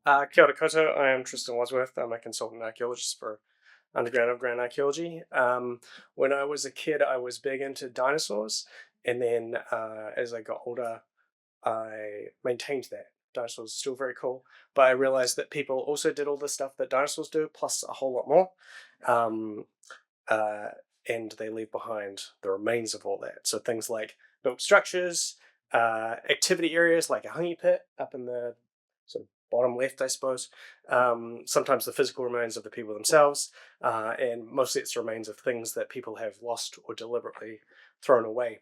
Kia ora koutou. I am Tristan Wadsworth. I'm a consultant archaeologist for Underground Overground Archaeology. When I was a kid, I was big into dinosaurs, and then as I got older, I maintained that. Dinosaurs are still very cool, but I realized that people also did all the stuff that dinosaurs do, plus a whole lot more. Um, uh, and they leave behind the remains of all that. So things like built structures, activity areas like a honey pit up in the sort of bottom left, I suppose. Sometimes the physical remains of the people themselves, and mostly it's remains of things that people have lost or deliberately thrown away.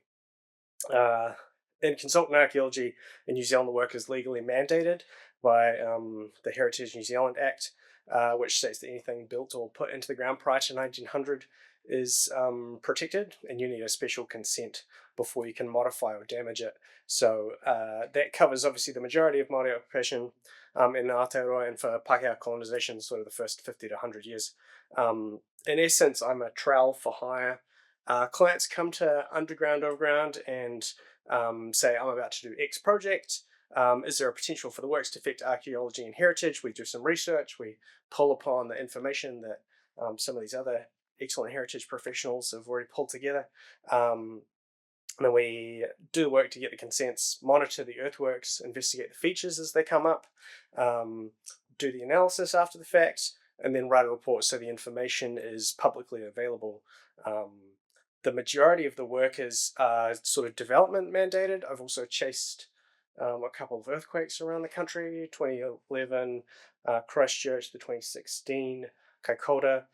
Uh, in consultant archaeology in New Zealand, the work is legally mandated by the Heritage New Zealand Act, which states that anything built or put into the ground prior to 1900 is protected, and you need a special consent before you can modify or damage it. So that covers obviously the majority of Māori occupation in Aotearoa, and for Pākehā colonisation, sort of the first 50 to 100 years. In essence, I'm a trowel for hire. Clients come to Underground Overground and say, I'm about to do X project. Is there a potential for the works to affect archaeology and heritage? We do some research. We pull upon the information that some of these other excellent heritage professionals have already pulled together. And then we do the work to get the consents, monitor the earthworks, investigate the features as they come up, do the analysis after the fact, and then write a report so the information is publicly available. The majority of the work is sort of development mandated. I've also chased a couple of earthquakes around the country, 2011, Christchurch, the 2016, Kaikoura,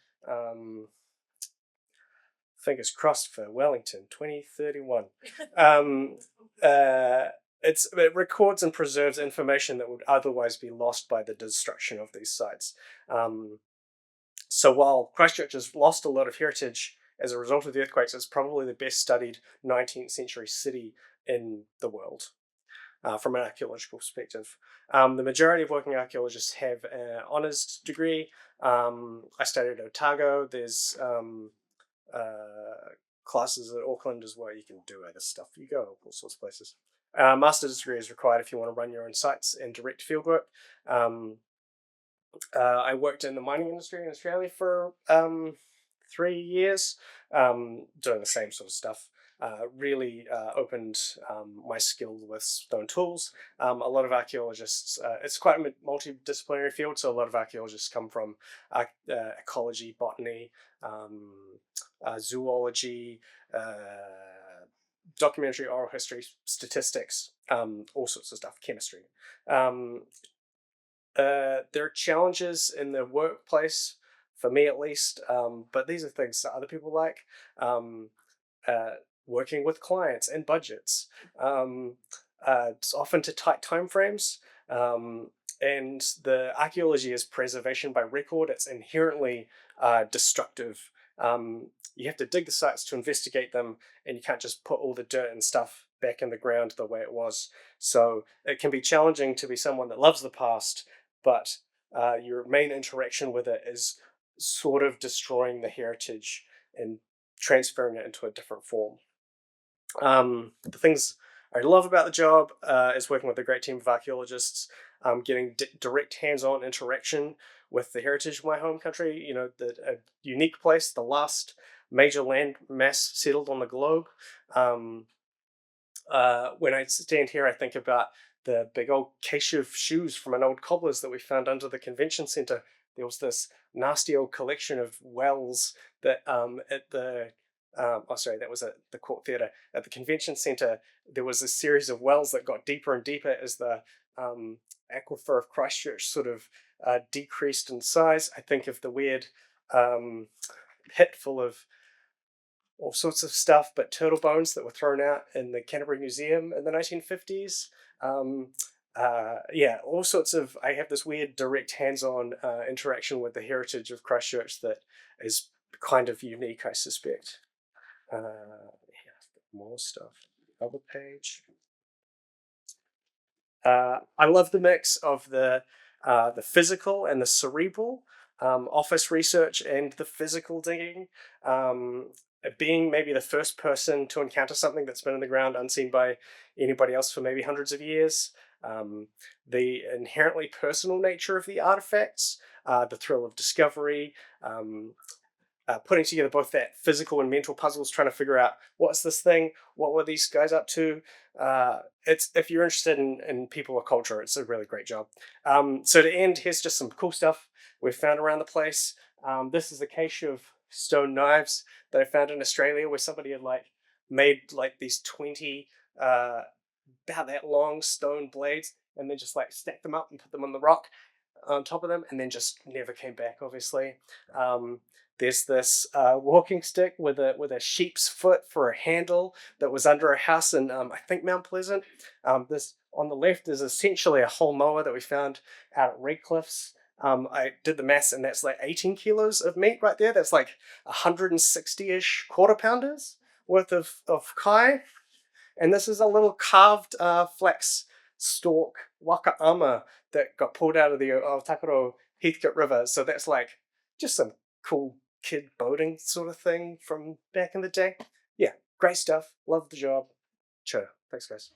fingers crossed for Wellington, 2031. It records and preserves information that would otherwise be lost by the destruction of these sites. So while Christchurch has lost a lot of heritage as a result of the earthquakes, it's probably the best studied 19th century city in the world. From an archaeological perspective, the majority of working archaeologists have an honours degree. I studied at Otago. There's classes at Auckland as well. You can do other stuff. You go all sorts of places. Master's degree is required if you want to run your own sites and direct fieldwork. I worked in the mining industry in Australia for 3 years, doing the same sort of stuff. Really opened my skill with stone tools. A lot of archaeologists, it's quite a multidisciplinary field, so a lot of archaeologists come from ecology, botany, zoology, documentary, oral history, statistics, all sorts of stuff, chemistry. There are challenges in the workplace, for me at least, but these are things that other people like. Working with clients and budgets. It's often to tight timeframes. And the archaeology is preservation by record. It's inherently destructive. You have to dig the sites to investigate them, and you can't just put all the dirt and stuff back in the ground the way it was. So it can be challenging to be someone that loves the past, but your main interaction with it is sort of destroying the heritage and transferring it into a different form. The things I love about the job is working with a great team of archaeologists, getting direct hands-on interaction with the heritage of my home country. You know, a unique place, the last major land mass settled on the globe. When I stand here, I think about the big old case of shoes from an old cobbler's that we found under the convention centre. There was this nasty old collection of wells that at the that was at the Court Theatre. At the convention centre, there was a series of wells that got deeper and deeper as the aquifer of Christchurch sort of decreased in size. I think of the weird pit full of all sorts of stuff, but turtle bones that were thrown out in the Canterbury Museum in the 1950s. All sorts of. I have this weird direct hands-on interaction with the heritage of Christchurch that is kind of unique, I suspect. More stuff. Other page. I love the mix of the physical and the cerebral, office research and the physical digging. Being maybe the first person to encounter something that's been in the ground unseen by anybody else for maybe hundreds of years. the inherently personal nature of the artifacts, the thrill of discovery, putting together both that physical and mental puzzles, trying to figure out what's this thing, what were these guys up to. It's if you're interested in people or culture, it's a really great job. So to end, here's just some cool stuff we've found around the place. This is a cache of stone knives that I found in Australia, where somebody had like made like these 20 about that long stone blades, and then just like stacked them up and put them on the rock on top of them, and then just never came back. Obviously, there's this walking stick with a sheep's foot for a handle that was under a house in I think Mount Pleasant. This on the left is essentially a whole mower that we found out at Redcliffs. I did the maths, and that's like 18 kilos of meat right there. That's like 160-ish quarter pounders worth of kai. And this is a little carved flax stalk waka ama that got pulled out of the Otakaro Heathcote River. So that's like just some cool kid boating sort of thing from back in the day. Yeah, great stuff. Love the job. Sure. Thanks, guys.